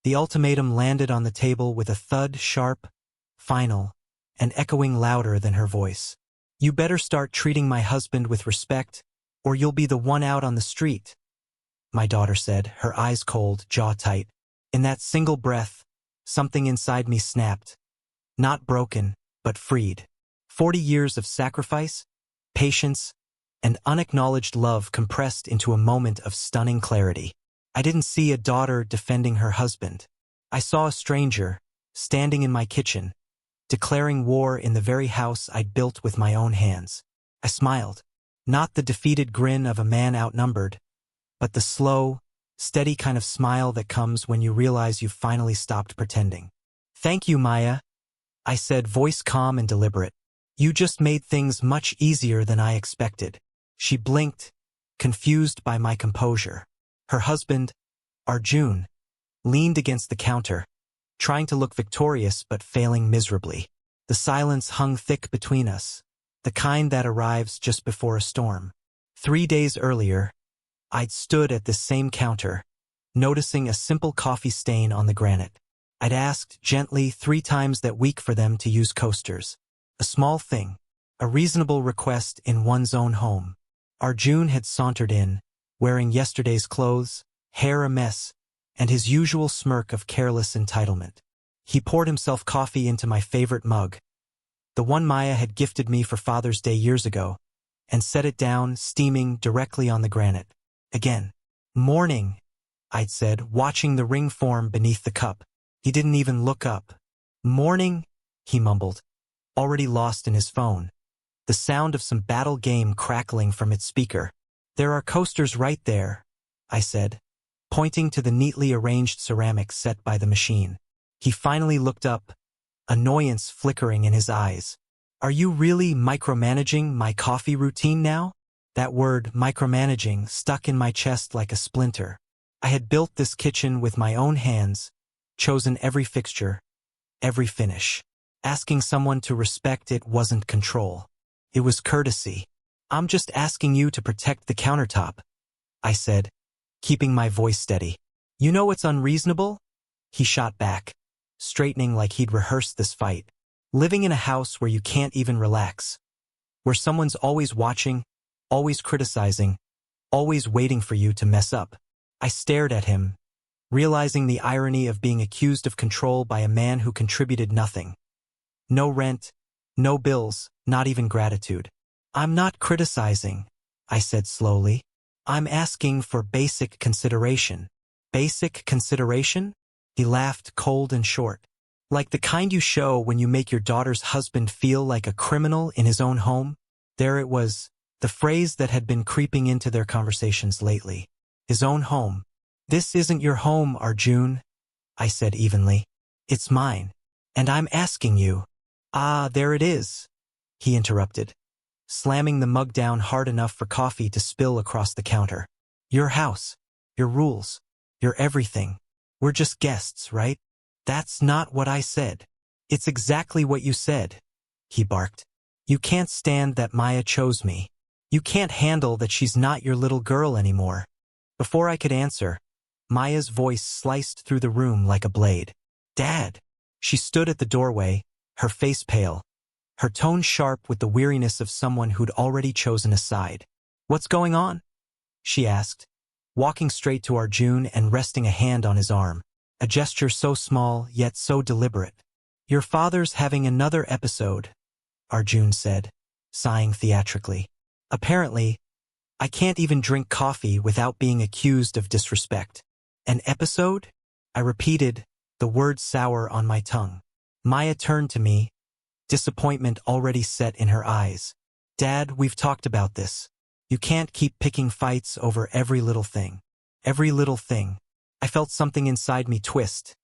The ultimatum landed on the table with a thud, sharp, final, and echoing louder than her voice. You better start treating my husband with respect, or you'll be the one out on the street, my daughter said, her eyes cold, jaw tight. In that single breath, something inside me snapped. Not broken, but freed. 40 years of sacrifice, patience, and unacknowledged love compressed into a moment of stunning clarity. I didn't see a daughter defending her husband. I saw a stranger, standing in my kitchen, declaring war in the very house I'd built with my own hands. I smiled. Not the defeated grin of a man outnumbered, but the slow, steady kind of smile that comes when you realize you've finally stopped pretending. Thank you, Maya, I said, voice calm and deliberate. You just made things much easier than I expected. She blinked, confused by my composure. Her husband, Arjun, leaned against the counter, trying to look victorious but failing miserably. The silence hung thick between us, the kind that arrives just before a storm. 3 days earlier, I'd stood at this same counter, noticing a simple coffee stain on the granite. I'd asked gently 3 times that week for them to use coasters. A small thing, a reasonable request in one's own home. Arjun had sauntered in, wearing yesterday's clothes, hair a mess, and his usual smirk of careless entitlement. He poured himself coffee into my favorite mug, the one Maya had gifted me for Father's Day years ago, and set it down, steaming directly on the granite. Again. Morning, I'd said, watching the ring form beneath the cup. He didn't even look up. Morning, he mumbled, already lost in his phone, the sound of some battle game crackling from its speaker. There are coasters right there, I said, pointing to the neatly arranged ceramics set by the machine. He finally looked up, annoyance flickering in his eyes. Are you really micromanaging my coffee routine now? That word, micromanaging, stuck in my chest like a splinter. I had built this kitchen with my own hands, chosen every fixture, every finish. Asking someone to respect it wasn't control. It was courtesy. I'm just asking you to protect the countertop, I said, keeping my voice steady. You know what's unreasonable? He shot back, straightening like he'd rehearsed this fight. Living in a house where you can't even relax. Where someone's always watching, always criticizing, always waiting for you to mess up. I stared at him, realizing the irony of being accused of control by a man who contributed nothing. No rent, no bills, not even gratitude. I'm not criticizing, I said slowly. I'm asking for basic consideration. Basic consideration? He laughed, cold and short. Like the kind you show when you make your daughter's husband feel like a criminal in his own home? There it was, the phrase that had been creeping into their conversations lately. His own home. This isn't your home, Arjun, I said evenly. It's mine. And I'm asking you. Ah, there it is, he interrupted, slamming the mug down hard enough for coffee to spill across the counter. Your house, your rules, your everything. We're just guests, right? That's not what I said. It's exactly what you said, he barked. You can't stand that Maya chose me. You can't handle that she's not your little girl anymore. Before I could answer, Maya's voice sliced through the room like a blade. Dad! She stood at the doorway, her face pale, her tone sharp with the weariness of someone who'd already chosen a side. What's going on? She asked, walking straight to Arjun and resting a hand on his arm, a gesture so small yet so deliberate. Your father's having another episode, Arjun said, sighing theatrically. Apparently, I can't even drink coffee without being accused of disrespect. An episode? I repeated, the word sour on my tongue. Maya turned to me, disappointment already set in her eyes. Dad, we've talked about this. You can't keep picking fights over every little thing. Every little thing. I felt something inside me twist.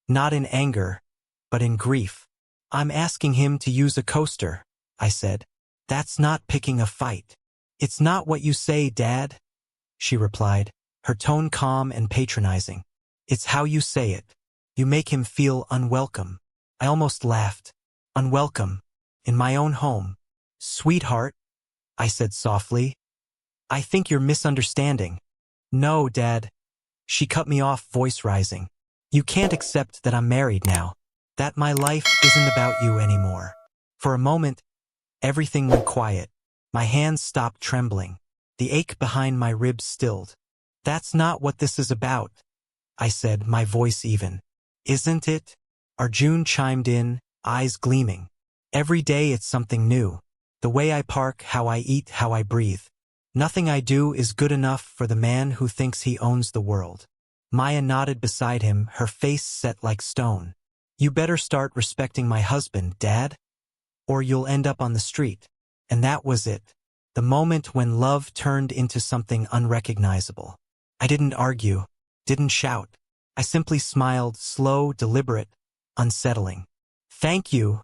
Not in anger, but in grief. I'm asking him to use a coaster, I said. That's not picking a fight. It's not what you say, Dad, she replied, her tone calm and patronizing. It's how you say it. You make him feel unwelcome. I almost laughed. Unwelcome. In my own home. Sweetheart, I said softly. I think you're misunderstanding. No, Dad. She cut me off, voice rising. You can't accept that I'm married now, that my life isn't about you anymore. For a moment, everything went quiet. My hands stopped trembling. The ache behind my ribs stilled. That's not what this is about, I said, my voice even. Isn't it? Arjun chimed in, eyes gleaming. Every day it's something new. The way I park, how I eat, how I breathe. Nothing I do is good enough for the man who thinks he owns the world. Maya nodded beside him, her face set like stone. You better start respecting my husband, Dad, or you'll end up on the street. And that was it. The moment when love turned into something unrecognizable. I didn't argue, didn't shout. I simply smiled, slow, deliberate, unsettling. Thank you,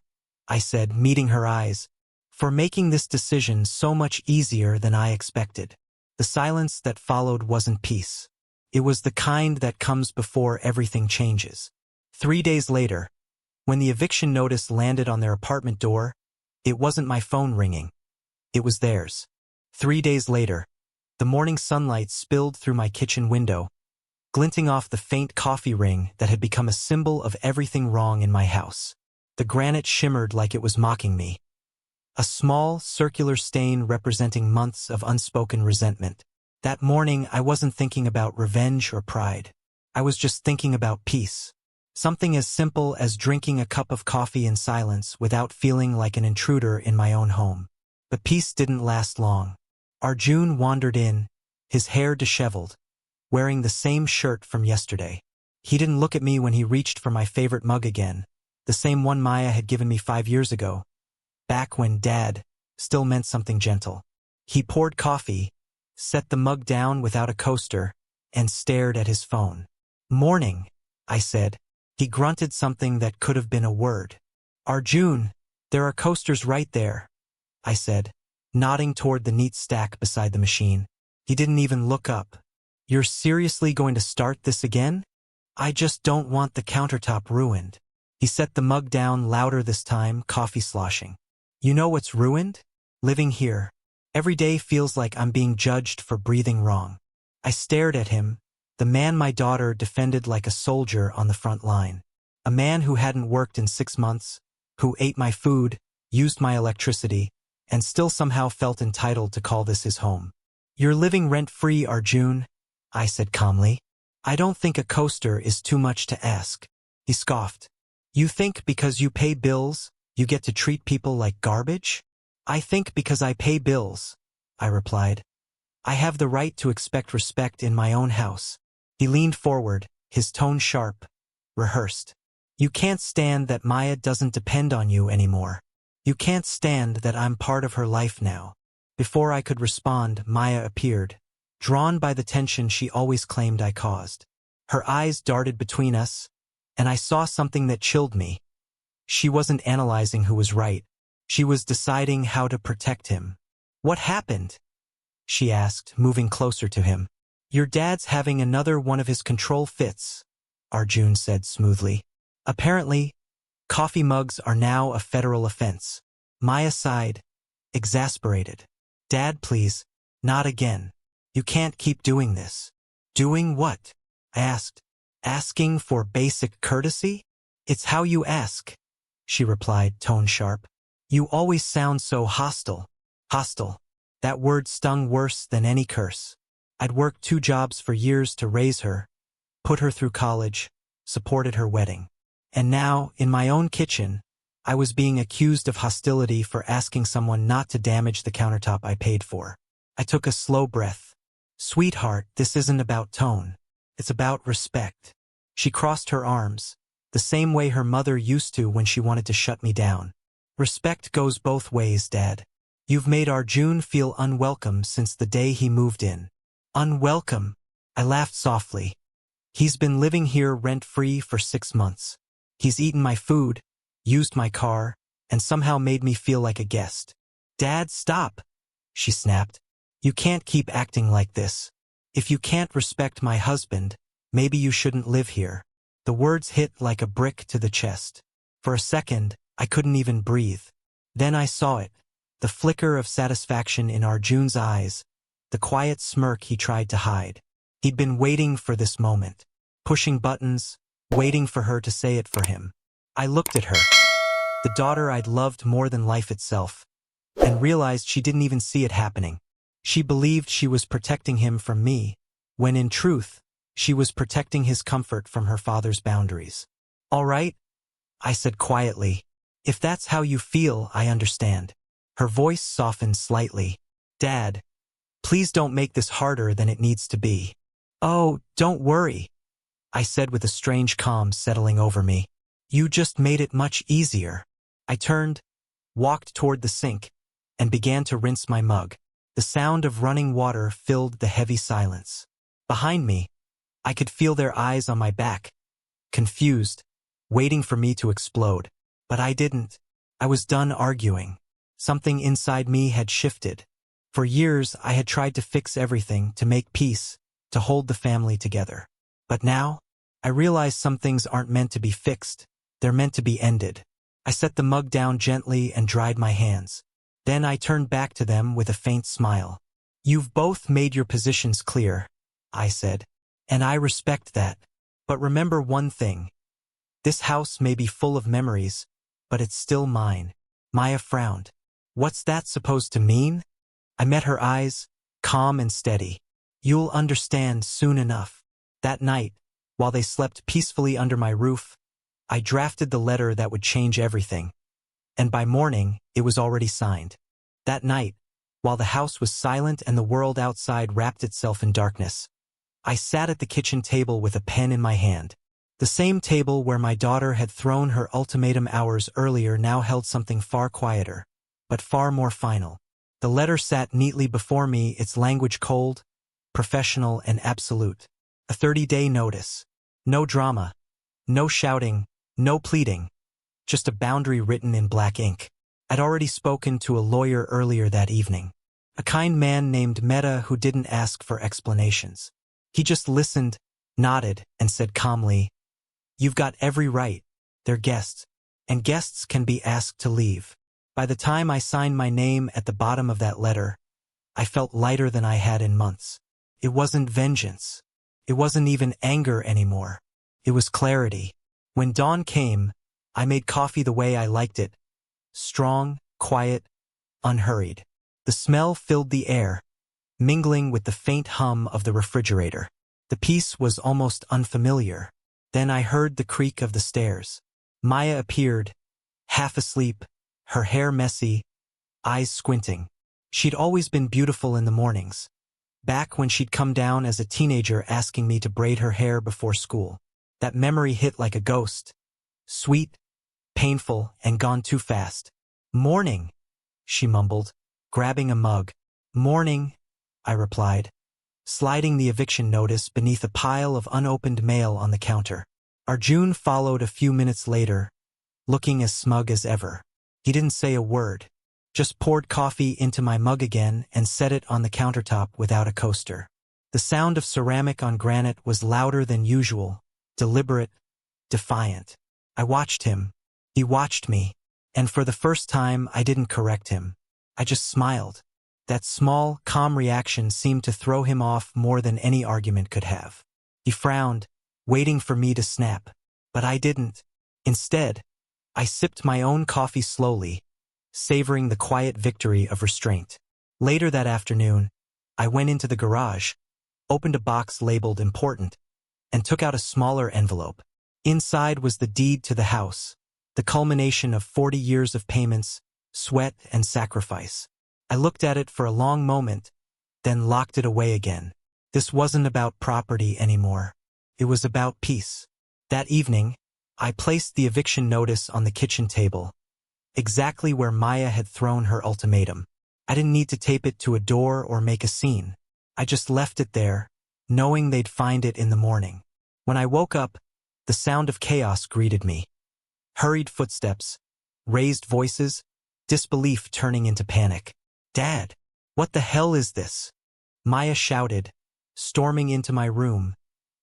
I said, meeting her eyes, for making this decision so much easier than I expected. The silence that followed wasn't peace. It was the kind that comes before everything changes. 3 days later, when the eviction notice landed on their apartment door, it wasn't my phone ringing. It was theirs. 3 days later, the morning sunlight spilled through my kitchen window, glinting off the faint coffee ring that had become a symbol of everything wrong in my house. The granite shimmered like it was mocking me. A small, circular stain representing months of unspoken resentment. That morning, I wasn't thinking about revenge or pride. I was just thinking about peace. Something as simple as drinking a cup of coffee in silence without feeling like an intruder in my own home. But peace didn't last long. Arjun wandered in, his hair disheveled, wearing the same shirt from yesterday. He didn't look at me when he reached for my favorite mug again, the same one Maya had given me 5 years ago, back when Dad still meant something gentle. He poured coffee, set the mug down without a coaster, and stared at his phone. Morning, I said. He grunted something that could have been a word. Arjun, there are coasters right there, I said, nodding toward the neat stack beside the machine. He didn't even look up. You're seriously going to start this again? I just don't want the countertop ruined. He set the mug down louder this time, coffee sloshing. You know what's ruined? Living here. Every day feels like I'm being judged for breathing wrong. I stared at him, the man my daughter defended like a soldier on the front line. A man who hadn't worked in 6 months, who ate my food, used my electricity, and still somehow felt entitled to call this his home. You're living rent-free, Arjun, I said calmly. I don't think a coaster is too much to ask. He scoffed. You think because you pay bills, you get to treat people like garbage? I think because I pay bills, I replied. I have the right to expect respect in my own house. He leaned forward, his tone sharp, rehearsed. You can't stand that Maya doesn't depend on you anymore. You can't stand that I'm part of her life now. Before I could respond, Maya appeared, drawn by the tension she always claimed I caused. Her eyes darted between us, and I saw something that chilled me. She wasn't analyzing who was right. She was deciding how to protect him. What happened? She asked, moving closer to him. Your dad's having another one of his control fits, Arjun said smoothly. Apparently, coffee mugs are now a federal offense. Maya sighed, exasperated. Dad, please, not again. You can't keep doing this. Doing what? I asked. Asking for basic courtesy? It's how you ask, she replied, tone sharp. You always sound so hostile. Hostile. That word stung worse than any curse. I'd worked 2 jobs for years to raise her, put her through college, supported her wedding. And now, in my own kitchen, I was being accused of hostility for asking someone not to damage the countertop I paid for. I took a slow breath. Sweetheart, this isn't about tone. It's about respect. She crossed her arms, the same way her mother used to when she wanted to shut me down. Respect goes both ways, Dad. You've made Arjun feel unwelcome since the day he moved in. Unwelcome? I laughed softly. He's been living here rent-free for 6 months. He's eaten my food, used my car, and somehow made me feel like a guest. Dad, stop, she snapped. You can't keep acting like this. If you can't respect my husband, maybe you shouldn't live here. The words hit like a brick to the chest. For a second, I couldn't even breathe. Then I saw it, the flicker of satisfaction in Arjun's eyes, the quiet smirk he tried to hide. He'd been waiting for this moment, pushing buttons, waiting for her to say it for him. I looked at her, the daughter I'd loved more than life itself, and realized she didn't even see it happening. She believed she was protecting him from me, when in truth, she was protecting his comfort from her father's boundaries. "All right," I said quietly. "If that's how you feel, I understand." Her voice softened slightly. "Dad, please don't make this harder than it needs to be." "Oh, don't worry," I said with a strange calm settling over me. "You just made it much easier." I turned, walked toward the sink, and began to rinse my mug. The sound of running water filled the heavy silence. Behind me, I could feel their eyes on my back, confused, waiting for me to explode. But I didn't. I was done arguing. Something inside me had shifted. For years, I had tried to fix everything, to make peace, to hold the family together. But now, I realized some things aren't meant to be fixed. They're meant to be ended. I set the mug down gently and dried my hands. Then I turned back to them with a faint smile. "You've both made your positions clear," I said, "and I respect that. But remember one thing. This house may be full of memories, but it's still mine." Maya frowned. "What's that supposed to mean?" I met her eyes, calm and steady. "You'll understand soon enough." That night, while they slept peacefully under my roof, I drafted the letter that would change everything. And by morning, it was already signed. That night, while the house was silent and the world outside wrapped itself in darkness, I sat at the kitchen table with a pen in my hand. The same table where my daughter had thrown her ultimatum hours earlier now held something far quieter, but far more final. The letter sat neatly before me, its language cold, professional, and absolute. A 30-day notice. No drama. No shouting. No pleading. Just a boundary written in black ink. I'd already spoken to a lawyer earlier that evening. A kind man named Mehta who didn't ask for explanations. He just listened, nodded, and said calmly, "You've got every right. They're guests, and guests can be asked to leave." By the time I signed my name at the bottom of that letter, I felt lighter than I had in months. It wasn't vengeance. It wasn't even anger anymore. It was clarity. When dawn came, I made coffee the way I liked it. Strong, quiet, unhurried. The smell filled the air, mingling with the faint hum of the refrigerator. The peace was almost unfamiliar. Then I heard the creak of the stairs. Maya appeared, half asleep, her hair messy, eyes squinting. She'd always been beautiful in the mornings, back when she'd come down as a teenager asking me to braid her hair before school. That memory hit like a ghost. Sweet, painful, and gone too fast. "Morning," she mumbled, grabbing a mug. "Morning," I replied, sliding the eviction notice beneath a pile of unopened mail on the counter. Arjun followed a few minutes later, looking as smug as ever. He didn't say a word, just poured coffee into my mug again and set it on the countertop without a coaster. The sound of ceramic on granite was louder than usual, deliberate, defiant. I watched him. He watched me. And for the first time, I didn't correct him. I just smiled. That small, calm reaction seemed to throw him off more than any argument could have. He frowned, waiting for me to snap. But I didn't. Instead, I sipped my own coffee slowly, savoring the quiet victory of restraint. Later that afternoon, I went into the garage, opened a box labeled important, and took out a smaller envelope. Inside was the deed to the house, the culmination of 40 years of payments, sweat, and sacrifice. I looked at it for a long moment, then locked it away again. This wasn't about property anymore. It was about peace. That evening, I placed the eviction notice on the kitchen table, exactly where Maya had thrown her ultimatum. I didn't need to tape it to a door or make a scene. I just left it there, knowing they'd find it in the morning. When I woke up, the sound of chaos greeted me. Hurried footsteps, raised voices, disbelief turning into panic. "Dad, what the hell is this?" Maya shouted, storming into my room,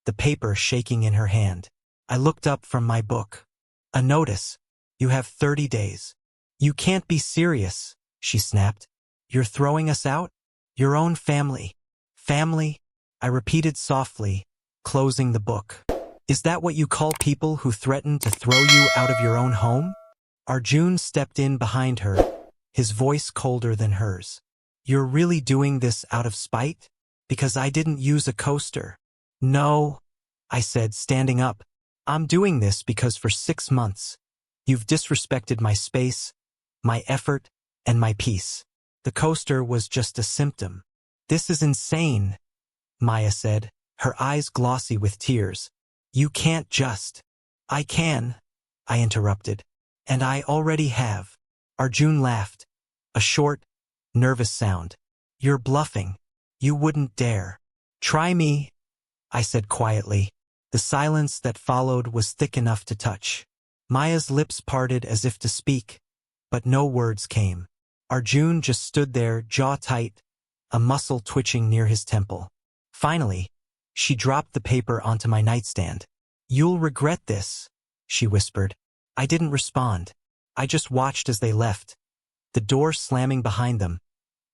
the paper shaking in her hand. I looked up from my book. "A notice. You have 30 days. "You can't be serious," she snapped. "You're throwing us out? Your own family." "Family?" I repeated softly, closing the book. Is that what you call people who threaten to throw you out of your own home? Arjun stepped in behind her, his voice colder than hers. You're really doing this out of spite? Because I didn't use a coaster. No, I said, standing up. I'm doing this because for 6 months, you've disrespected my space, my effort, and my peace. The coaster was just a symptom. This is insane, Maya said, her eyes glossy with tears. You can't just. I can, I interrupted. And I already have. Arjun laughed. A short, nervous sound. You're bluffing. You wouldn't dare. Try me, I said quietly. The silence that followed was thick enough to touch. Maya's lips parted as if to speak, but no words came. Arjun just stood there, jaw tight, a muscle twitching near his temple. Finally, she dropped the paper onto my nightstand. You'll regret this, she whispered. I didn't respond. I just watched as they left, the door slamming behind them,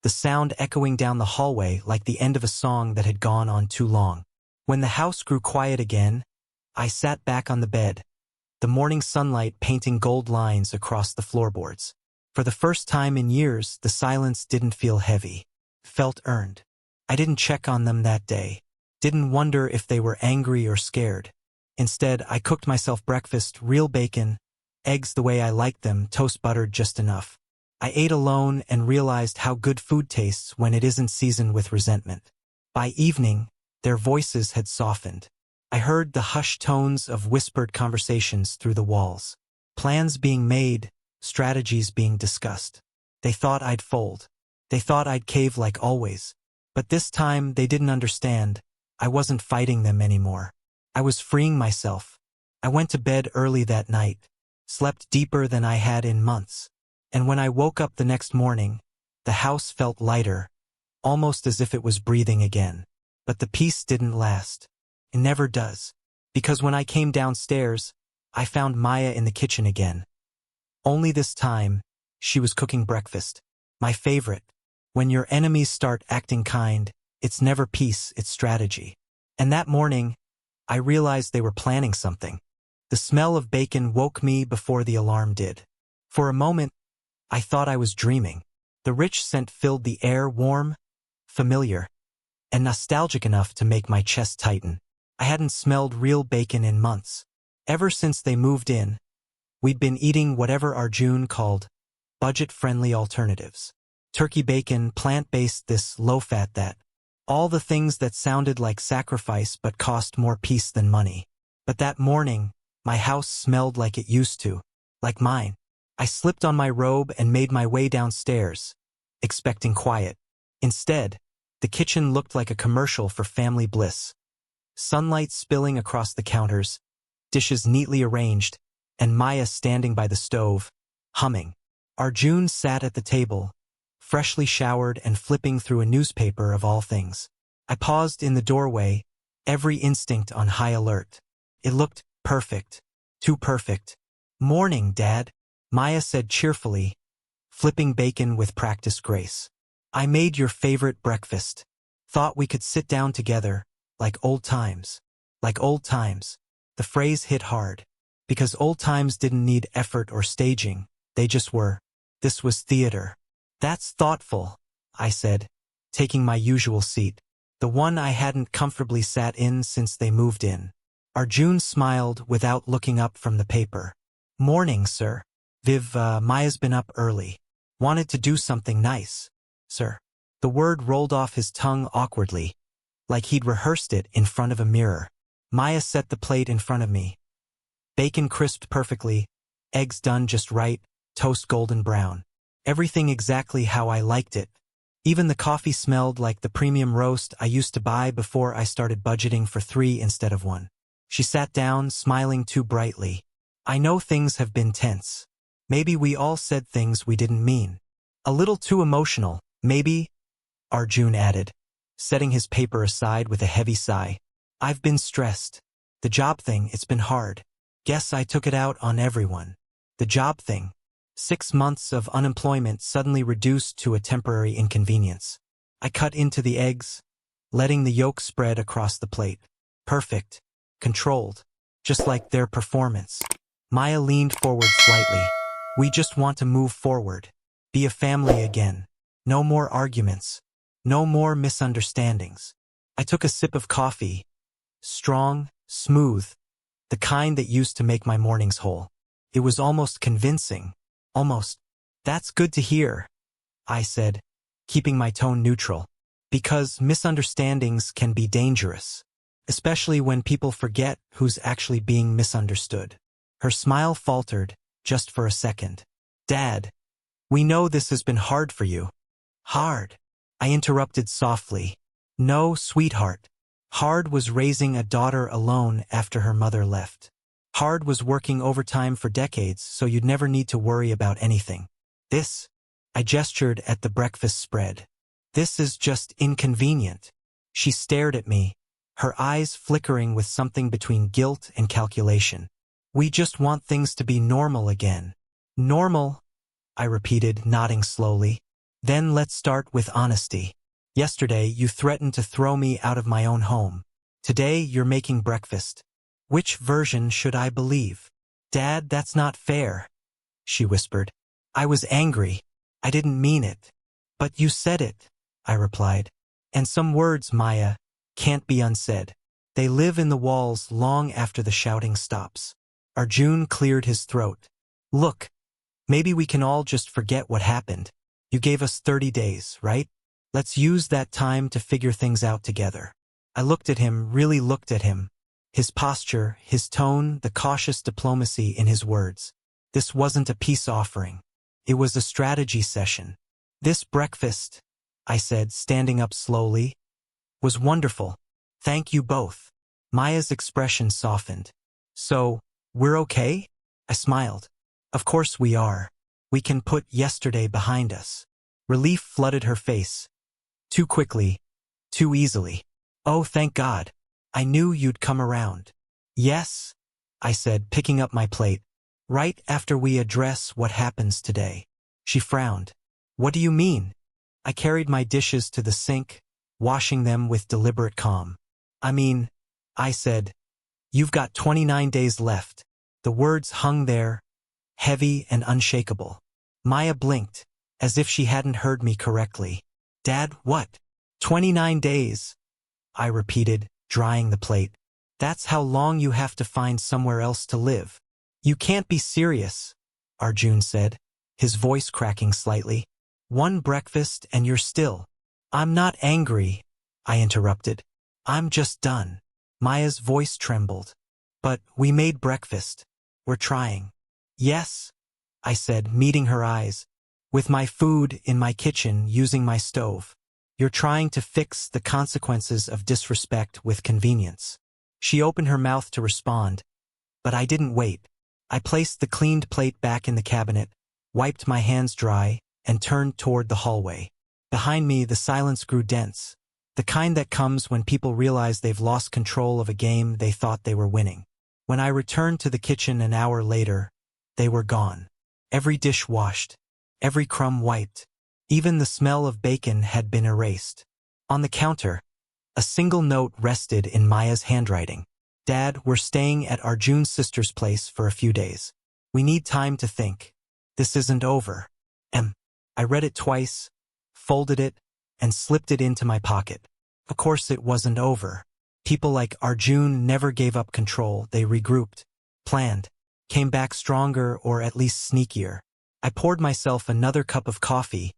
the sound echoing down the hallway like the end of a song that had gone on too long. When the house grew quiet again, I sat back on the bed, the morning sunlight painting gold lines across the floorboards. For the first time in years, the silence didn't feel heavy. It felt earned. I didn't check on them that day, didn't wonder if they were angry or scared. Instead, I cooked myself breakfast, real bacon, eggs the way I liked them, toast buttered just enough. I ate alone and realized how good food tastes when it isn't seasoned with resentment. By evening, their voices had softened. I heard the hushed tones of whispered conversations through the walls. Plans being made, strategies being discussed. They thought I'd fold. They thought I'd cave like always. But this time, they didn't understand. I wasn't fighting them anymore. I was freeing myself. I went to bed early that night, slept deeper than I had in months. And when I woke up the next morning, the house felt lighter, almost as if it was breathing again. But the peace didn't last. It never does. Because when I came downstairs, I found Maya in the kitchen again. Only this time, she was cooking breakfast. My favorite. When your enemies start acting kind, it's never peace, it's strategy. And that morning, I realized they were planning something. The smell of bacon woke me before the alarm did. For a moment, I thought I was dreaming. The rich scent filled the air, warm, familiar, and nostalgic enough to make my chest tighten. I hadn't smelled real bacon in months. Ever since they moved in, we'd been eating whatever Arjun called budget-friendly alternatives. Turkey bacon, plant-based this, low-fat that. All the things that sounded like sacrifice but cost more peace than money. But that morning, my house smelled like it used to, like mine. I slipped on my robe and made my way downstairs, expecting quiet. Instead, the kitchen looked like a commercial for family bliss. Sunlight spilling across the counters, dishes neatly arranged, and Maya standing by the stove, humming. Arjun sat at the table, freshly showered and flipping through a newspaper of all things. I paused in the doorway, every instinct on high alert. It looked perfect. Too perfect. Morning, Dad, Maya said cheerfully, flipping bacon with practiced grace. I made your favorite breakfast. Thought we could sit down together, like old times. Like old times. The phrase hit hard. Because old times didn't need effort or staging, they just were. This was theater. That's thoughtful, I said, taking my usual seat, the one I hadn't comfortably sat in since they moved in. Arjun smiled without looking up from the paper. Morning, sir. Maya's been up early. Wanted to do something nice, sir. The word rolled off his tongue awkwardly, like he'd rehearsed it in front of a mirror. Maya set the plate in front of me. Bacon crisped perfectly, eggs done just right, toast golden brown. Everything exactly how I liked it. Even the coffee smelled like the premium roast I used to buy before I started budgeting for 3 instead of 1. She sat down, smiling too brightly. I know things have been tense. Maybe we all said things we didn't mean. A little too emotional, maybe, Arjun added, setting his paper aside with a heavy sigh. I've been stressed. The job thing, it's been hard. Guess I took it out on everyone. The job thing. 6 months of unemployment suddenly reduced to a temporary inconvenience. I cut into the eggs, letting the yolk spread across the plate. Perfect. Controlled. just like their performance. Maya leaned forward slightly. We just want to move forward. Be a family again. No more arguments. No more misunderstandings. I took a sip of coffee. Strong, smooth, the kind that used to make my mornings whole. It was almost convincing. Almost. That's good to hear, I said, keeping my tone neutral. Because misunderstandings can be dangerous, especially when people forget who's actually being misunderstood. Her smile faltered, just for a second. Dad, we know this has been hard for you. Hard? I interrupted softly. No, sweetheart. Hard was raising a daughter alone after her mother left. Hard was working overtime for decades so you'd never need to worry about anything. This, I gestured at the breakfast spread. This is just inconvenient. She stared at me, her eyes flickering with something between guilt and calculation. We just want things to be normal again. Normal, I repeated, nodding slowly. Then let's start with honesty. Yesterday, you threatened to throw me out of my own home. Today, you're making breakfast. Which version should I believe? Dad, that's not fair, she whispered. I was angry. I didn't mean it. But you said it, I replied. And some words, Maya, can't be unsaid. They live in the walls long after the shouting stops. Arjun cleared his throat. Look, maybe we can all just forget what happened. You gave us 30 days, right? Let's use that time to figure things out together. I looked at him, really looked at him. His posture, his tone, the cautious diplomacy in his words. This wasn't a peace offering. It was a strategy session. This breakfast, I said, standing up slowly, was wonderful. Thank you both. Maya's expression softened. So, we're okay? I smiled. Of course we are. We can put yesterday behind us. Relief flooded her face. Too quickly. Too easily. Oh, thank God. I knew you'd come around. Yes, I said, picking up my plate. Right after we address what happens today. She frowned. What do you mean? I carried my dishes to the sink, washing them with deliberate calm. I said, you've got 29 days left. The words hung there, heavy and unshakable. Maya blinked, as if she hadn't heard me correctly. Dad, what? 29 days, I repeated, drying the plate. That's how long you have to find somewhere else to live. You can't be serious, Arjun said, his voice cracking slightly. One breakfast and you're still. I'm not angry, I interrupted. I'm just done. Maya's voice trembled. But we made breakfast. We're trying. Yes, I said, meeting her eyes. With my food in my kitchen, using my stove. You're trying to fix the consequences of disrespect with convenience. She opened her mouth to respond, but I didn't wait. I placed the cleaned plate back in the cabinet, wiped my hands dry, and turned toward the hallway. Behind me, the silence grew dense, the kind that comes when people realize they've lost control of a game they thought they were winning. When I returned to the kitchen an hour later, they were gone. Every dish washed, every crumb wiped. Even the smell of bacon had been erased. On the counter, a single note rested in Maya's handwriting. Dad, we're staying at Arjun's sister's place for a few days. We need time to think. This isn't over. I read it twice, folded it, and slipped it into my pocket. Of course it wasn't over. People like Arjun never gave up control. They regrouped, planned, came back stronger or at least sneakier. I poured myself another cup of coffee,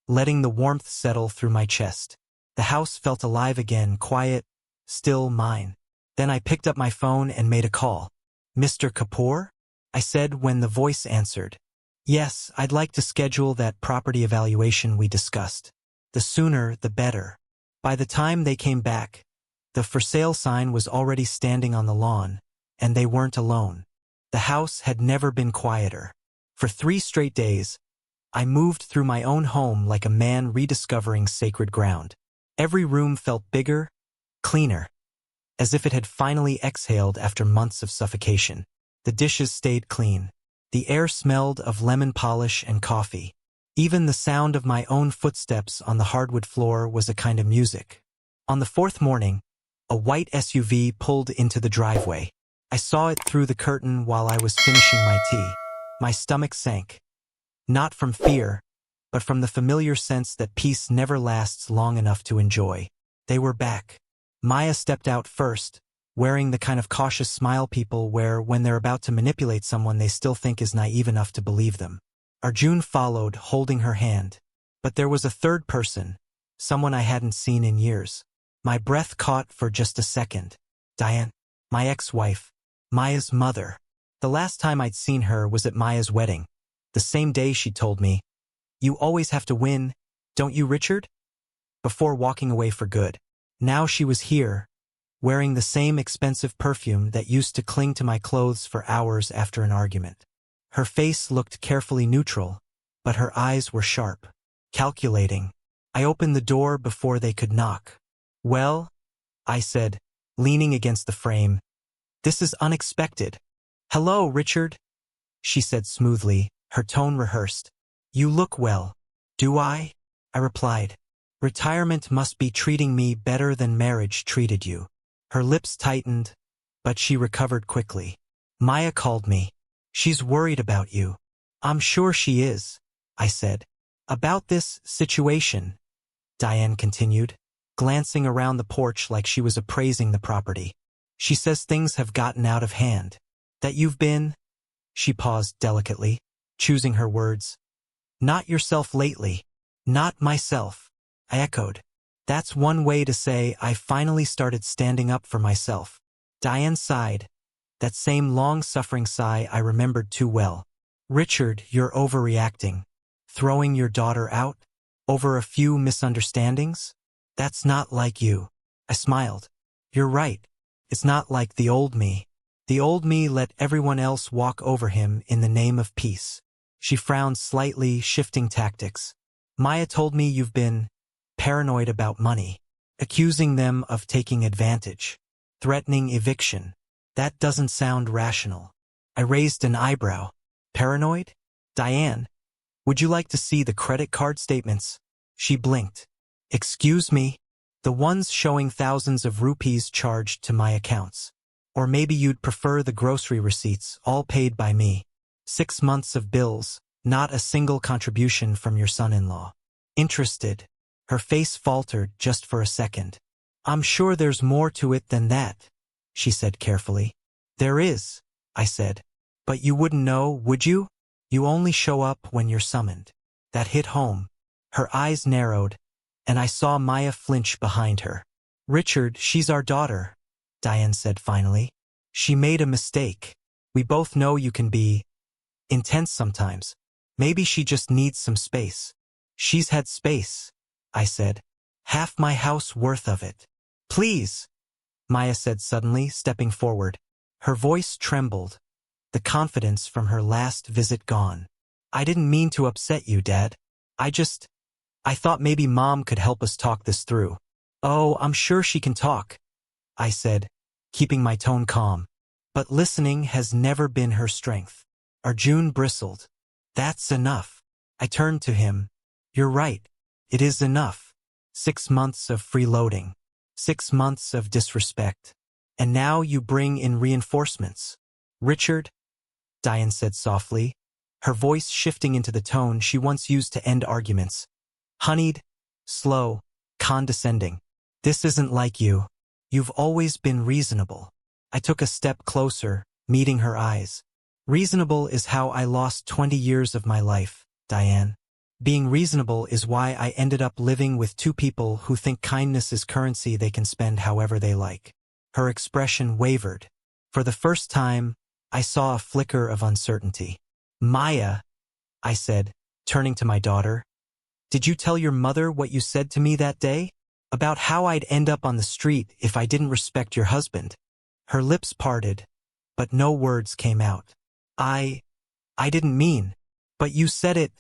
letting the warmth settle through my chest. The house felt alive again, quiet, still mine. Then I picked up my phone and made a call. Mr. Kapoor? I said when the voice answered. Yes, I'd like to schedule that property evaluation we discussed. The sooner, the better. By the time they came back, the for sale sign was already standing on the lawn, and they weren't alone. The house had never been quieter. For 3 straight days, I moved through my own home like a man rediscovering sacred ground. Every room felt bigger, cleaner, as if it had finally exhaled after months of suffocation. The dishes stayed clean. The air smelled of lemon polish and coffee. Even the sound of my own footsteps on the hardwood floor was a kind of music. On the 4th morning, a white SUV pulled into the driveway. I saw it through the curtain while I was finishing my tea. My stomach sank. Not from fear, but from the familiar sense that peace never lasts long enough to enjoy. They were back. Maya stepped out first, wearing the kind of cautious smile people wear when they're about to manipulate someone they still think is naive enough to believe them. Arjun followed, holding her hand. But there was a third person, someone I hadn't seen in years. My breath caught for just a second. Diane, my ex-wife, Maya's mother. The last time I'd seen her was at Maya's wedding. The same day she told me, "You always have to win, don't you, Richard?" Before walking away for good. Now she was here, wearing the same expensive perfume that used to cling to my clothes for hours after an argument. Her face looked carefully neutral, but her eyes were sharp, calculating. I opened the door before they could knock. "Well," I said, leaning against the frame, "this is unexpected." "Hello, Richard," she said smoothly, her tone rehearsed. "You look well." "Do I?" I replied. "Retirement must be treating me better than marriage treated you." Her lips tightened, but she recovered quickly. "Maya called me. She's worried about you." "I'm sure she is," I said. "About this situation," Diane continued, glancing around the porch like she was appraising the property. "She says things have gotten out of hand. That you've been—" She paused delicately, choosing her words. "Not yourself lately." "Not myself," I echoed. "That's one way to say I finally started standing up for myself." Diane sighed, that same long-suffering sigh I remembered too well. "Richard, you're overreacting. Throwing your daughter out? Over a few misunderstandings? That's not like you." I smiled. "You're right. It's not like the old me. The old me let everyone else walk over him in the name of peace." She frowned slightly, shifting tactics. "Maya told me you've been paranoid about money, accusing them of taking advantage, threatening eviction. That doesn't sound rational." I raised an eyebrow. "Paranoid? Diane, would you like to see the credit card statements?" She blinked. "Excuse me? The ones showing thousands of rupees charged to my accounts. Or maybe you'd prefer the grocery receipts, all paid by me. 6 months of bills, not a single contribution from your son-in-law." "Interested?" Her face faltered just for a second. "I'm sure there's more to it than that," she said carefully. "There is," I said. "But you wouldn't know, would you? You only show up when you're summoned." That hit home. Her eyes narrowed, and I saw Maya flinch behind her. "Richard, she's our daughter," Diane said finally. "She made a mistake. We both know you can be intense sometimes. Maybe she just needs some space." "She's had space," I said. "Half my house worth of it." "Please," Maya said suddenly, stepping forward. Her voice trembled, the confidence from her last visit gone. "I didn't mean to upset you, Dad. I thought maybe Mom could help us talk this through." "Oh, I'm sure she can talk," I said, keeping my tone calm. "But listening has never been her strength." Arjun bristled. "That's enough." I turned to him. "You're right. It is enough. 6 months of freeloading. 6 months of disrespect. And now you bring in reinforcements." "Richard," Diane said softly, her voice shifting into the tone she once used to end arguments. Honeyed, slow, condescending. "This isn't like you. You've always been reasonable." I took a step closer, meeting her eyes. "Reasonable is how I lost 20 years of my life, Diane. Being reasonable is why I ended up living with 2 people who think kindness is currency they can spend however they like." Her expression wavered. For the first time, I saw a flicker of uncertainty. "Maya," I said, turning to my daughter, "did you tell your mother what you said to me that day? About how I'd end up on the street if I didn't respect your husband?" Her lips parted, but no words came out. I didn't mean." "But you said it,"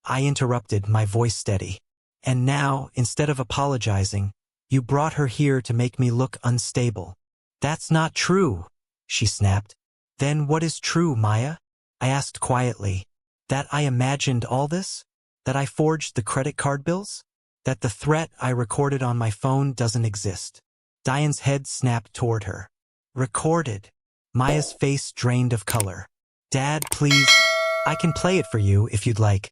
I interrupted, my voice steady. "And now, instead of apologizing, you brought her here to make me look unstable." "That's not true," she snapped. "Then what is true, Maya?" I asked quietly. "That I imagined all this? That I forged the credit card bills? That the threat I recorded on my phone doesn't exist?" Diane's head snapped toward her. "Recorded?" Maya's face drained of color. Dad, please, I can play it for you if you'd like,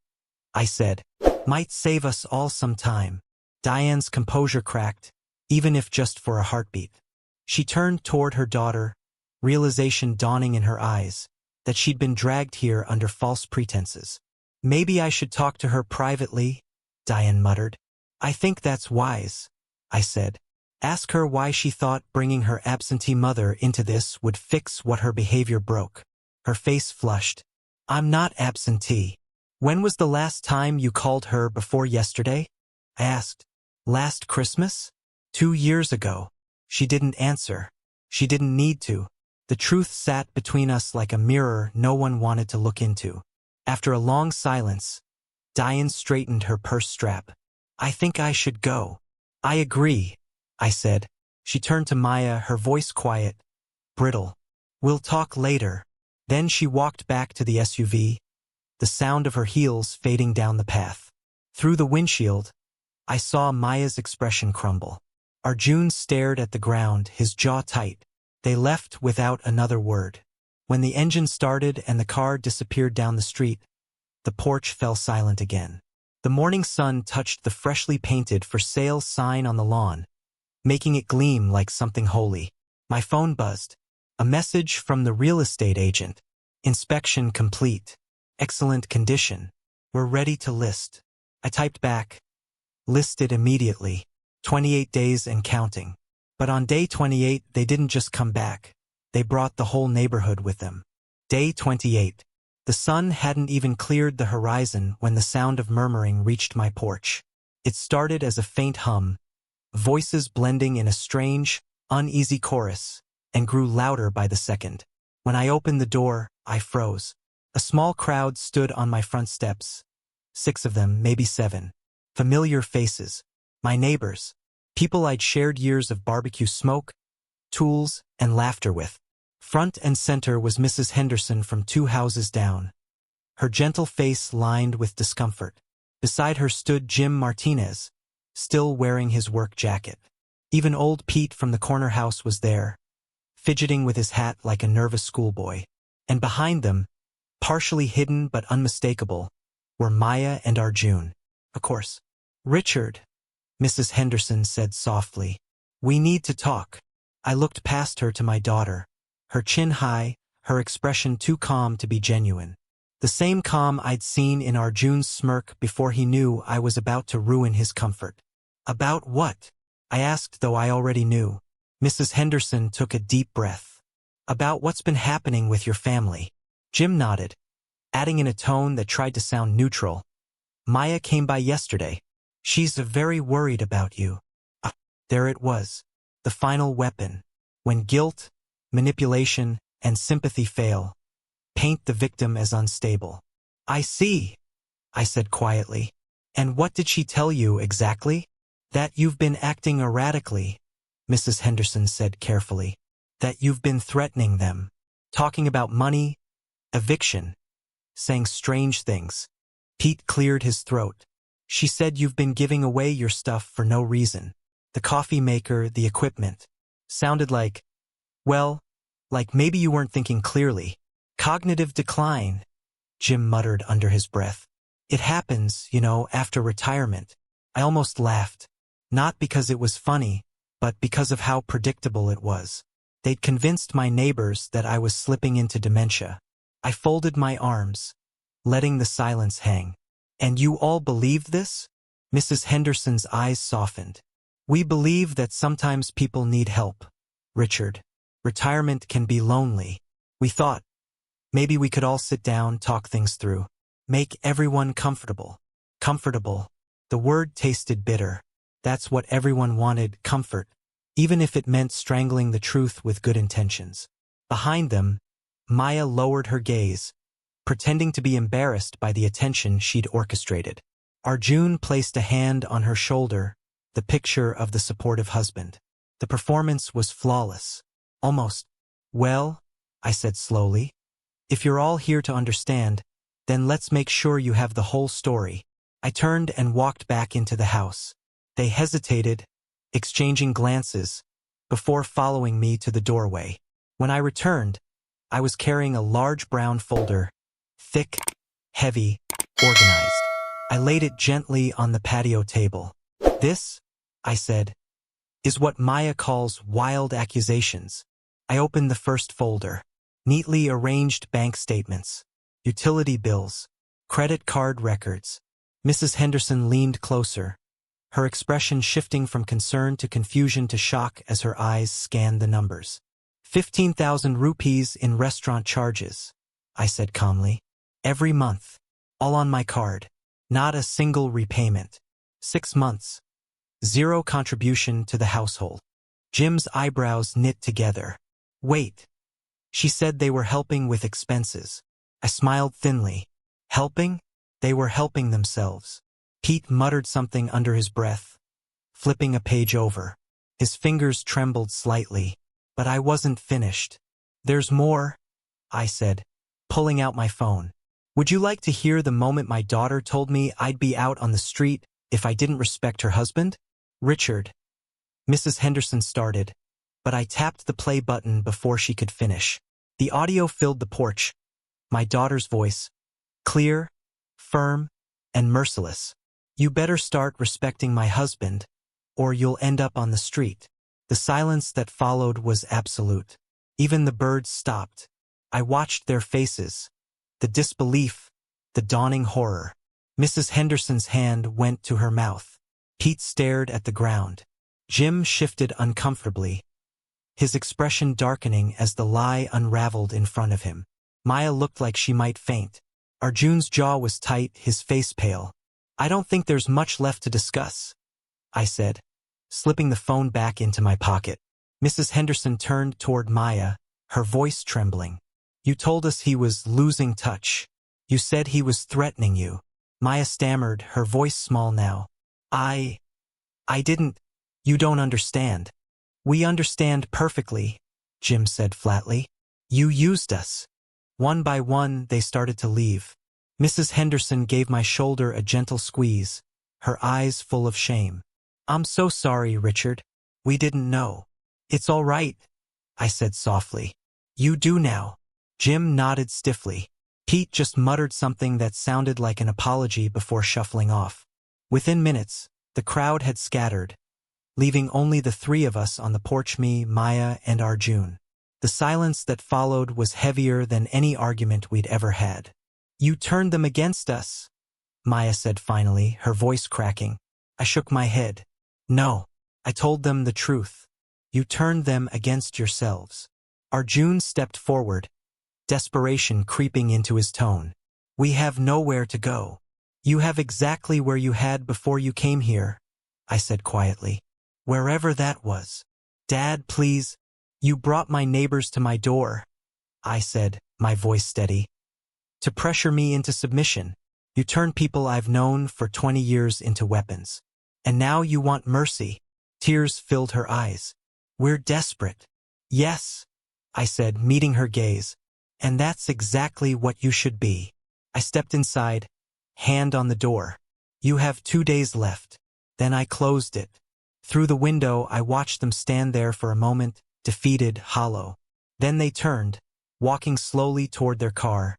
I said. Might save us all some time. Diane's composure cracked, even if just for a heartbeat. She turned toward her daughter, realization dawning in her eyes, that she'd been dragged here under false pretenses. Maybe I should talk to her privately, Diane muttered. I think that's wise, I said. Ask her why she thought bringing her absentee mother into this would fix what her behavior broke. Her face flushed. I'm not absentee. When was the last time you called her before yesterday? I asked. Last Christmas? 2 years ago. She didn't answer. She didn't need to. The truth sat between us like a mirror no one wanted to look into. After a long silence, Diane straightened her purse strap. I think I should go. I agree, I said. She turned to Maya, her voice quiet, brittle. We'll talk later. Then she walked back to the SUV, the sound of her heels fading down the path. Through the windshield, I saw Maya's expression crumble. Arjun stared at the ground, his jaw tight. They left without another word. When the engine started and the car disappeared down the street, the porch fell silent again. The morning sun touched the freshly painted for sale sign on the lawn, making it gleam like something holy. My phone buzzed. A message from the real estate agent. Inspection complete. Excellent condition. We're ready to list. I typed back. Listed immediately. 28 days and counting. But on day 28, they didn't just come back. They brought the whole neighborhood with them. Day 28. The sun hadn't even cleared the horizon when the sound of murmuring reached my porch. It started as a faint hum, voices blending in a strange, uneasy chorus, and grew louder by the second. When I opened the door, I froze. A small crowd stood on my front steps. 6 of them, maybe 7. Familiar faces. My neighbors. People I'd shared years of barbecue smoke, tools, and laughter with. Front and center was Mrs. Henderson from 2 houses down, her gentle face lined with discomfort. Beside her stood Jim Martinez, still wearing his work jacket. Even old Pete from the corner house was there, fidgeting with his hat like a nervous schoolboy. And behind them, partially hidden but unmistakable, were Maya and Arjun. Of course. Richard, Mrs. Henderson said softly. We need to talk. I looked past her to my daughter, her chin high, her expression too calm to be genuine. The same calm I'd seen in Arjun's smirk before he knew I was about to ruin his comfort. About what? I asked, though I already knew. Mrs. Henderson took a deep breath. About what's been happening with your family. Jim nodded, adding in a tone that tried to sound neutral. Maya came by yesterday. She's very worried about you. There it was. The final weapon. When guilt, manipulation, and sympathy fail, paint the victim as unstable. I see, I said quietly. And what did she tell you exactly? That you've been acting erratically, Mrs. Henderson said carefully. That you've been threatening them, talking about money, eviction, saying strange things. Pete cleared his throat. She said you've been giving away your stuff for no reason. The coffee maker, the equipment. Sounded like, well, like maybe you weren't thinking clearly. Cognitive decline, Jim muttered under his breath. It happens, after retirement. I almost laughed. Not because it was funny, but because of how predictable it was. They'd convinced my neighbors that I was slipping into dementia. I folded my arms, letting the silence hang. And you all believed this? Mrs. Henderson's eyes softened. We believe that sometimes people need help, Richard. Retirement can be lonely. We thought, maybe we could all sit down, talk things through. Make everyone comfortable. Comfortable. The word tasted bitter. That's what everyone wanted, comfort, even if it meant strangling the truth with good intentions. Behind them, Maya lowered her gaze, pretending to be embarrassed by the attention she'd orchestrated. Arjun placed a hand on her shoulder, the picture of the supportive husband. The performance was flawless. Almost. Well, I said slowly, if you're all here to understand, then let's make sure you have the whole story. I turned and walked back into the house. They hesitated, exchanging glances, before following me to the doorway. When I returned, I was carrying a large brown folder, thick, heavy, organized. I laid it gently on the patio table. This, I said, is what Maya calls wild accusations. I opened the first folder. Neatly arranged bank statements, utility bills, credit card records. Mrs. Henderson leaned closer, her expression shifting from concern to confusion to shock as her eyes scanned the numbers. 15,000 rupees in restaurant charges, I said calmly. Every month. All on my card. Not a single repayment. 6 months. Zero contribution to the household. Jim's eyebrows knit together. Wait. She said they were helping with expenses. I smiled thinly. Helping? They were helping themselves. Pete muttered something under his breath, flipping a page over. His fingers trembled slightly, but I wasn't finished. There's more, I said, pulling out my phone. Would you like to hear the moment my daughter told me I'd be out on the street if I didn't respect her husband? Richard. Mrs. Henderson started, but I tapped the play button before she could finish. The audio filled the porch. My daughter's voice, clear, firm, and merciless. You better start respecting my husband, or you'll end up on the street. The silence that followed was absolute. Even the birds stopped. I watched their faces, the disbelief, the dawning horror. Mrs. Henderson's hand went to her mouth. Pete stared at the ground. Jim shifted uncomfortably, his expression darkening as the lie unraveled in front of him. Maya looked like she might faint. Arjun's jaw was tight, his face pale. I don't think there's much left to discuss, I said, slipping the phone back into my pocket. Mrs. Henderson turned toward Maya, her voice trembling. You told us he was losing touch. You said he was threatening you. Maya stammered, her voice small now. I didn't. You don't understand. We understand perfectly, Jim said flatly. You used us. One by one, they started to leave. Mrs. Henderson gave my shoulder a gentle squeeze, her eyes full of shame. I'm so sorry, Richard. We didn't know. It's all right, I said softly. You do now. Jim nodded stiffly. Pete just muttered something that sounded like an apology before shuffling off. Within minutes, the crowd had scattered, leaving only the three of us on the porch, me, Maya, and Arjun. The silence that followed was heavier than any argument we'd ever had. You turned them against us, Maya said finally, her voice cracking. I shook my head. No, I told them the truth. You turned them against yourselves. Arjun stepped forward, desperation creeping into his tone. We have nowhere to go. You have exactly where you had before you came here, I said quietly. Wherever that was. Dad, please. You brought my neighbors to my door, I said, my voice steady. To pressure me into submission. You turned people I've known for 20 years into weapons. And now you want mercy. Tears filled her eyes. We're desperate. Yes, I said, meeting her gaze. And that's exactly what you should be. I stepped inside, hand on the door. You have 2 days left. Then I closed it. Through the window, I watched them stand there for a moment, defeated, hollow. Then they turned, walking slowly toward their car,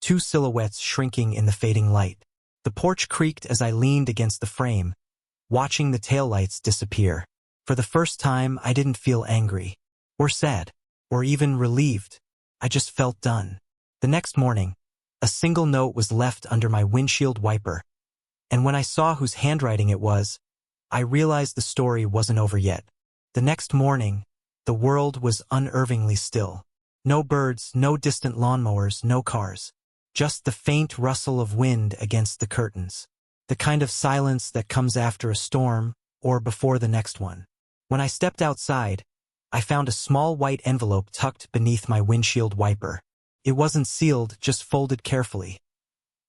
two silhouettes shrinking in the fading light. The porch creaked as I leaned against the frame, watching the taillights disappear. For the first time, I didn't feel angry, or sad, or even relieved. I just felt done. The next morning, a single note was left under my windshield wiper, and when I saw whose handwriting it was, I realized the story wasn't over yet. The next morning, the world was unnervingly still. No birds, no distant lawnmowers, no cars. Just the faint rustle of wind against the curtains. The kind of silence that comes after a storm or before the next one. When I stepped outside, I found a small white envelope tucked beneath my windshield wiper. It wasn't sealed, just folded carefully.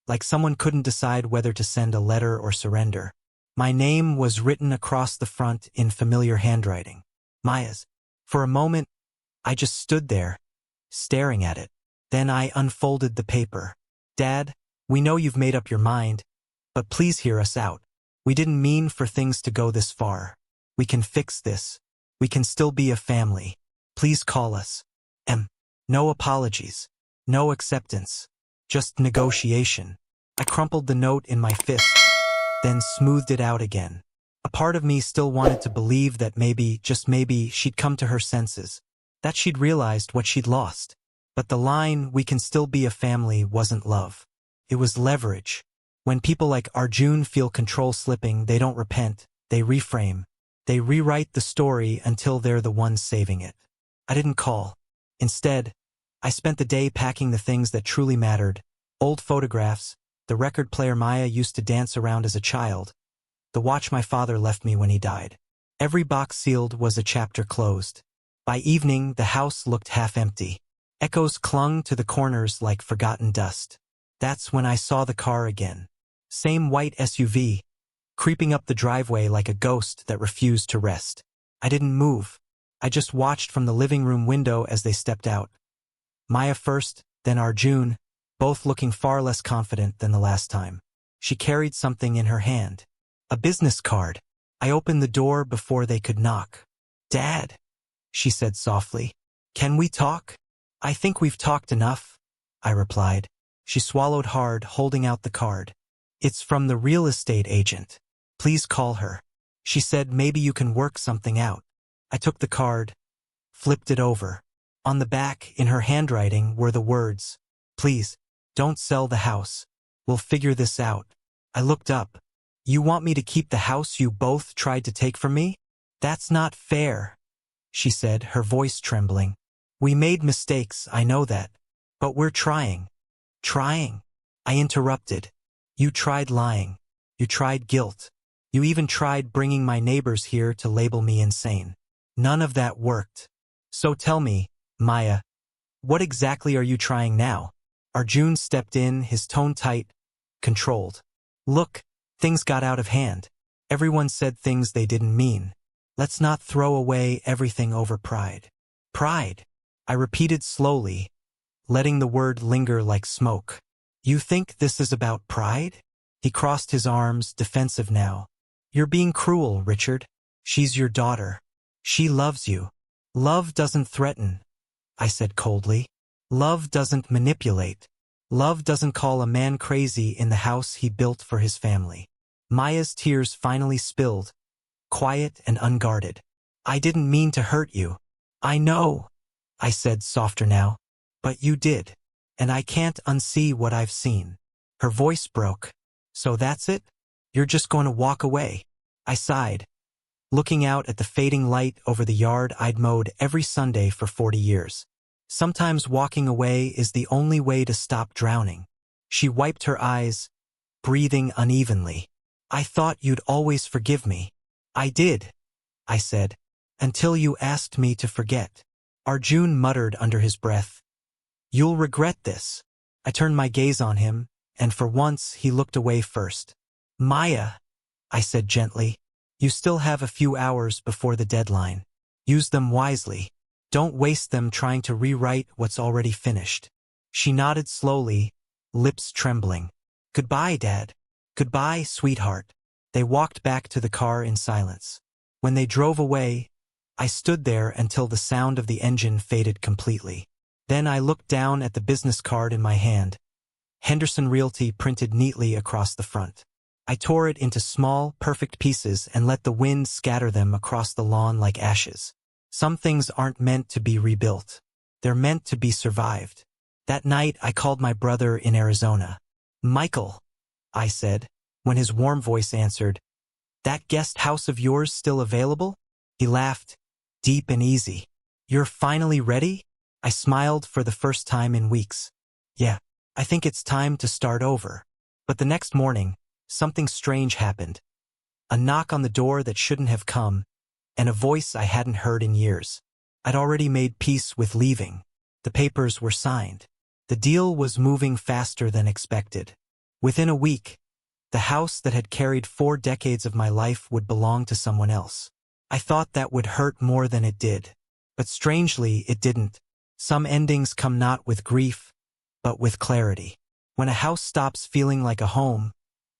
Like someone couldn't decide whether to send a letter or surrender. My name was written across the front in familiar handwriting. Maya's. For a moment, I just stood there, staring at it. Then I unfolded the paper. Dad, we know you've made up your mind, but please hear us out. We didn't mean for things to go this far. We can fix this. We can still be a family. Please call us. M. No apologies. No acceptance. Just negotiation. I crumpled the note in my fist, then smoothed it out again. A part of me still wanted to believe that maybe, just maybe, she'd come to her senses, that she'd realized what she'd lost. But the line, "we can still be a family," wasn't love. It was leverage. When people like Arjun feel control slipping, they don't repent, they reframe. They rewrite the story until they're the ones saving it. I didn't call. Instead, I spent the day packing the things that truly mattered: old photographs, the record player Maya used to dance around as a child, the watch my father left me when he died. Every box sealed was a chapter closed. By evening, the house looked half empty. Echoes clung to the corners like forgotten dust. That's when I saw the car again. Same white SUV, creeping up the driveway like a ghost that refused to rest. I didn't move. I just watched from the living room window as they stepped out. Maya first, then Arjun, both looking far less confident than the last time. She carried something in her hand. A business card. I opened the door before they could knock. "Dad," she said softly, "can we talk?" "I think we've talked enough," I replied. She swallowed hard, holding out the card. "It's from the real estate agent. Please call her. She said maybe you can work something out." I took the card, flipped it over. On the back, in her handwriting, were the words, "Please, don't sell the house. We'll figure this out." I looked up. "You want me to keep the house you both tried to take from me? That's not fair," she said, her voice trembling. "We made mistakes, I know that. But we're trying." "Trying?" I interrupted. "You tried lying. You tried guilt. You even tried bringing my neighbors here to label me insane. None of that worked. So tell me, Maya, what exactly are you trying now?" Arjun stepped in, his tone tight, controlled. "Look, things got out of hand. Everyone said things they didn't mean. Let's not throw away everything over pride." "Pride," I repeated slowly, letting the word linger like smoke. "You think this is about pride?" He crossed his arms, defensive now. "You're being cruel, Richard. She's your daughter. She loves you. Love doesn't threaten," I said coldly. "Love doesn't manipulate. Love doesn't call a man crazy in the house he built for his family." Maya's tears finally spilled, quiet and unguarded. "I didn't mean to hurt you. I know," I said, softer now. "But you did. And I can't unsee what I've seen." Her voice broke. "So that's it? You're just going to walk away?" I sighed, looking out at the fading light over the yard I'd mowed every Sunday for 40 years. "Sometimes walking away is the only way to stop drowning." She wiped her eyes, breathing unevenly. "I thought you'd always forgive me." "I did," I said, "until you asked me to forget." Arjun muttered under his breath, "You'll regret this." I turned my gaze on him, and for once he looked away first. "Maya," I said gently, "you still have a few hours before the deadline. Use them wisely. Don't waste them trying to rewrite what's already finished." She nodded slowly, lips trembling. "Goodbye, Dad. Goodbye, sweetheart." They walked back to the car in silence. When they drove away, I stood there until the sound of the engine faded completely. Then I looked down at the business card in my hand, Henderson Realty printed neatly across the front. I tore it into small, perfect pieces and let the wind scatter them across the lawn like ashes. Some things aren't meant to be rebuilt. They're meant to be survived. That night, I called my brother in Arizona. "Michael," I said, when his warm voice answered, "That guest house of yours still available?" He laughed, deep and easy. "You're finally ready?" I smiled for the first time in weeks. "Yeah, I think it's time to start over." But the next morning, something strange happened. A knock on the door that shouldn't have come, and a voice I hadn't heard in years. I'd already made peace with leaving. The papers were signed. The deal was moving faster than expected. Within a week, the house that had carried 4 decades of my life would belong to someone else. I thought that would hurt more than it did. But strangely, it didn't. Some endings come not with grief, but with clarity. When a house stops feeling like a home,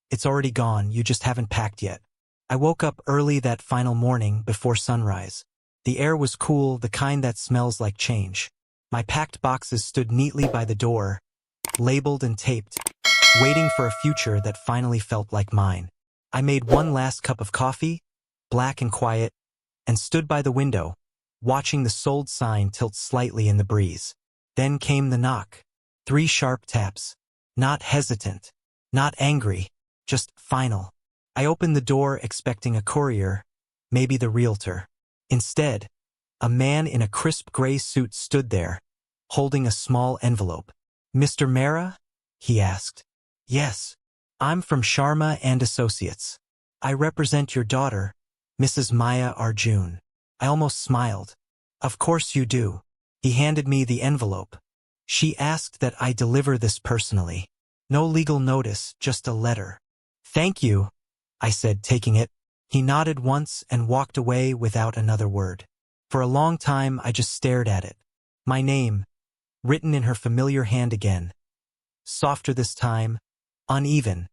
it's already gone, you just haven't packed yet. I woke up early that final morning before sunrise. The air was cool, the kind that smells like change. My packed boxes stood neatly by the door, labeled and taped, waiting for a future that finally felt like mine. I made one last cup of coffee, black and quiet, and stood by the window, watching the sold sign tilt slightly in the breeze. Then came the knock. 3 sharp taps. Not hesitant, not angry, just final. I opened the door expecting a courier, maybe the realtor. Instead, a man in a crisp gray suit stood there, holding a small envelope. "Mr. Mehra?" he asked. "Yes. I'm from Sharma and Associates. I represent your daughter, Mrs. Maya Arjun." I almost smiled. "Of course you do." He handed me the envelope. "She asked that I deliver this personally. No legal notice, just a letter." "Thank you," I said, taking it. He nodded once and walked away without another word. For a long time I just stared at it. My name, written in her familiar hand again. Softer this time, uneven,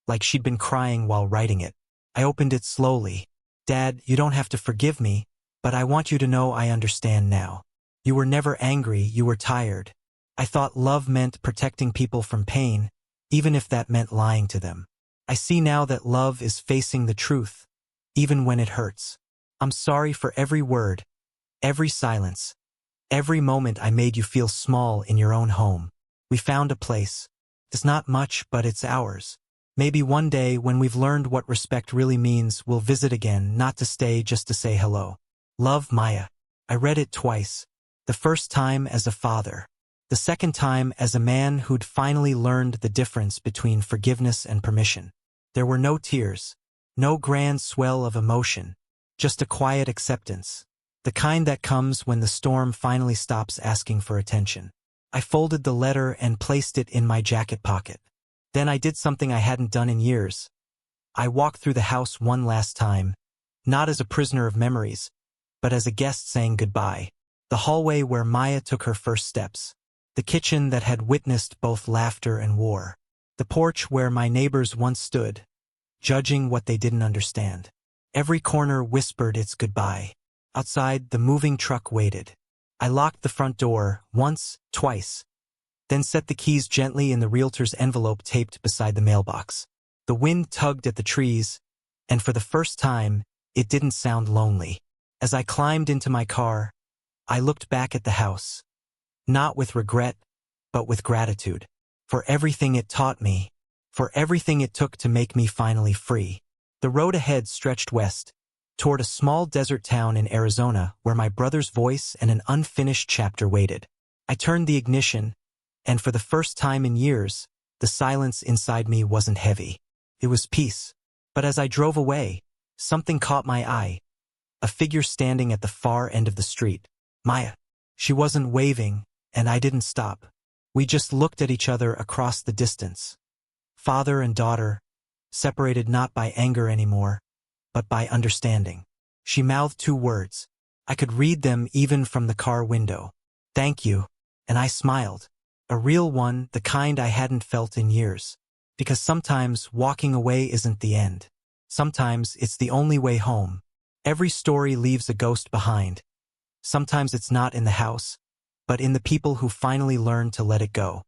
like she'd been crying while writing it. I opened it slowly. "Dad, you don't have to forgive me, but I want you to know I understand now. You were never angry, you were tired. I thought love meant protecting people from pain, even if that meant lying to them. I see now that love is facing the truth, even when it hurts. I'm sorry for every word, every silence, every moment I made you feel small in your own home. We found a place. It's not much, but it's ours. Maybe one day, when we've learned what respect really means, we'll visit again, not to stay, just to say hello. Love, Maya." I read it twice. The first time as a father. The second time as a man who'd finally learned the difference between forgiveness and permission. There were no tears, no grand swell of emotion, just a quiet acceptance. The kind that comes when the storm finally stops asking for attention. I folded the letter and placed it in my jacket pocket. Then I did something I hadn't done in years. I walked through the house one last time, not as a prisoner of memories, but as a guest saying goodbye. The hallway where Maya took her first steps. The kitchen that had witnessed both laughter and war. The porch where my neighbors once stood, judging what they didn't understand. Every corner whispered its goodbye. Outside, the moving truck waited. I locked the front door, once, twice, then set the keys gently in the realtor's envelope taped beside the mailbox. The wind tugged at the trees, and for the first time, it didn't sound lonely. As I climbed into my car, I looked back at the house. Not with regret, but with gratitude. For everything it taught me, for everything it took to make me finally free. The road ahead stretched west, toward a small desert town in Arizona where my brother's voice and an unfinished chapter waited. I turned the ignition, and for the first time in years, the silence inside me wasn't heavy. It was peace. But as I drove away, something caught my eye. A figure standing at the far end of the street. Maya. She wasn't waving, and I didn't stop. We just looked at each other across the distance. Father and daughter, separated not by anger anymore, but by understanding. She mouthed 2 words. I could read them even from the car window. "Thank you," and I smiled. A real one, the kind I hadn't felt in years. Because sometimes walking away isn't the end. Sometimes it's the only way home. Every story leaves a ghost behind. Sometimes it's not in the house, but in the people who finally learn to let it go.